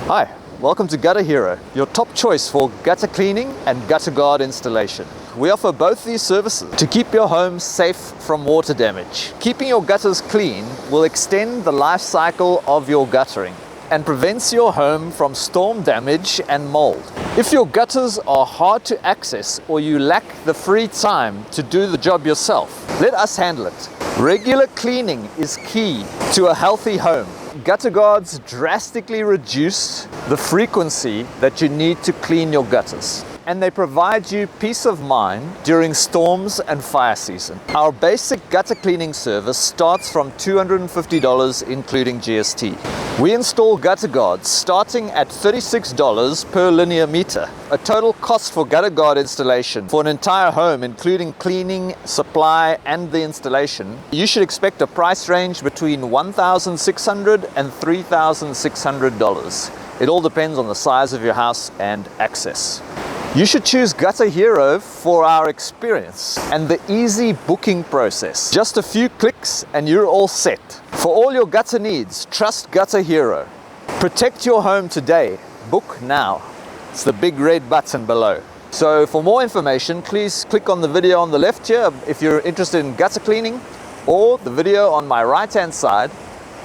Hi, welcome to Gutter Hero, your top choice for gutter cleaning and gutter guard installation. We offer both these services to keep your home safe from water damage. Keeping your gutters clean will extend the life cycle of your guttering and prevents your home from storm damage and mold. If your gutters are hard to access or you lack the free time to do the job yourself, let us handle it. Regular cleaning is key to a healthy home. Gutter guards drastically reduce the frequency that you need to clean your gutters, and they provide you peace of mind during storms and fire season. Our basic gutter cleaning service starts from $250 including GST. We install gutter guards starting at $36 per linear meter. A total cost for gutter guard installation for an entire home, including cleaning, supply, and the installation, you should expect a price range between $1,600 and $3,600. It all depends on the size of your house and access. You should choose Gutter Hero for our experience and the easy booking process. Just a few clicks and you're all set. For all your gutter needs, trust Gutter Hero. Protect your home today. Book now. It's the big red button below. So for more information, please click on the video on the left here if you're interested in gutter cleaning, or the video on my right-hand side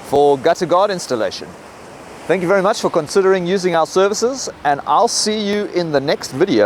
for gutter guard installation. Thank you very much for considering using our services, and I'll see you in the next video.